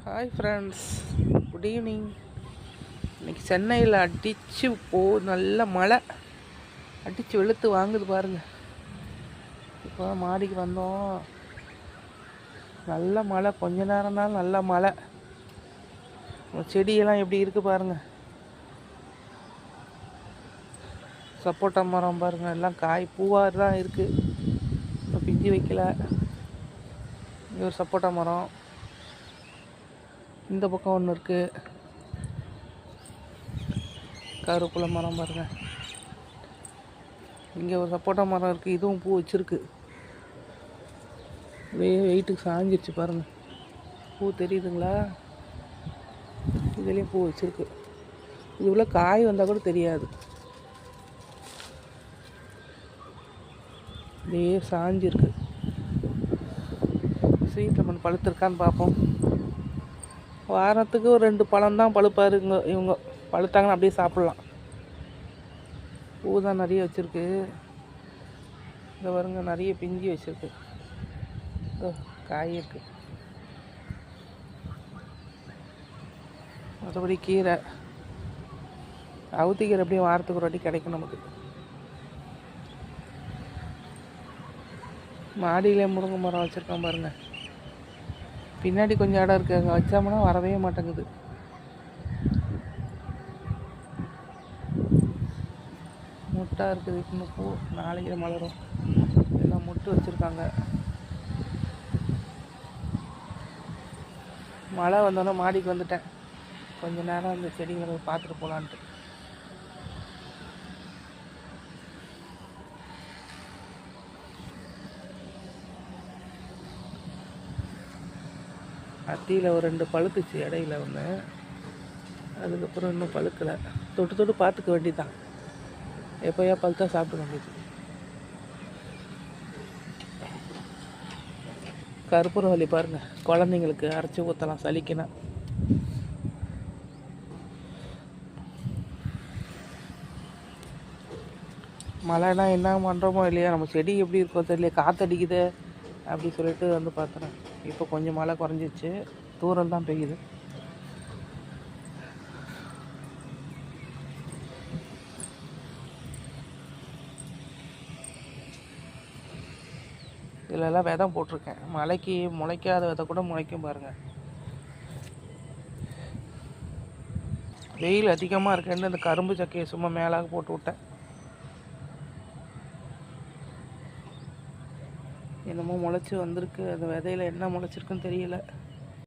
Hi friends, good evening. இன்றைக்கி சென்னையில் அடித்து நல்ல மழை அடித்து வெளுத்து வாங்குது பாருங்கள். இப்போ மாடிக்கு வந்தோம், நல்ல மழை, கொஞ்ச நேரம் தான் நல்ல மழை. செடியெல்லாம் எப்படி இருக்குது பாருங்கள். சப்போட்டா மரம் பாருங்கள், எல்லாம் காய் பூவாக தான் இருக்குது, இப்போ பிஞ்சு வைக்கல. இங்கே ஒரு சப்போட்டா மரம், இந்த பக்கம் ஒன்று இருக்குது, கருவேப்பிலை மரம் பாருங்கள். இங்கே ஒரு சப்போட்டா மரம் இருக்குது, இதுவும் பூ வச்சுருக்கு. வெயிட்டுக்கு சாஞ்சிருச்சு பாருங்கள். பூ தெரியுதுங்களா? இதுலேயும் பூ வச்சுருக்கு. இது உள்ள காய் வந்தால் கூட தெரியாது, இதே சாஞ்சிருக்கு. ஸ்வீட் லெமன் பழுத்திருக்கான்னு பார்ப்போம். வாரத்துக்கு ஒரு 2 பழம் தான் பழுப்பாருங்க. இவங்க பழுத்தாங்கன்னு அப்படியே சாப்பிட்லாம். பூ தான் நிறைய வச்சுருக்கு. இந்த வருங்க நிறைய பிஞ்சி வச்சுருக்கு, காய் இருக்குது. மற்றபடி கீரை, அவுத்திக்கீரை அப்படியே வாரத்துக்கு ஒரு வாட்டி கிடைக்கும் நமக்கு. மாடியிலே முருங்கை மரம் வச்சுருக்கோம் பாருங்கள். பின்னாடி கொஞ்சம் இடம் இருக்குது, அங்கே வச்சோம்னா வரவே மாட்டேங்குது. முட்டாக இருக்குது, இன்னும் பூ நாளைக்கு மலரும். எல்லாம் முட்டு வச்சுருக்காங்க. மழை வந்தோன்னே மாடிக்கு வந்துட்டேன், கொஞ்ச நேரம் அந்த செடிகளை பார்த்துட்டு போகலான்ட்டு. அத்தியில் ஒரு 2 பழுத்துச்சு இடையில ஒன்று, அதுக்கப்புறம் இன்னும் பழுக்கலை. தொட்டு தொட்டு பார்த்துக்க வேண்டியதான், எப்போயா பழுத்தா சாப்பிட வேண்டியது. கற்பூரவள்ளி பாருங்கள், குழந்தைங்களுக்கு அரைச்சி ஊற்றலாம் சளிக்குன்னா. மழைனா என்ன பண்ணுறோமோ இல்லையா, நம்ம செடி எப்படி இருக்கோ தெரியல, காற்றடிக்குது அப்படி சொல்லிட்டு வந்து பார்த்துறேன். இப்போ கொஞ்சம் மழை குறைஞ்சிச்சு, தூரம் தான் பெய்யுது. இதிலெல்லாம் விதை போட்டிருக்கேன், மழைக்கு முளைக்காத விதை கூட முளைக்கும் பாருங்கள். வெயில் அதிகமாக இருக்குன்னு இந்த கரும்பு சக்கையை சும்மா மேலாக போட்டு விட்டேன். என்னமோ முளைச்சி வந்திருக்கு, அந்த விதையில் என்ன முளைச்சிருக்குன்னு தெரியல.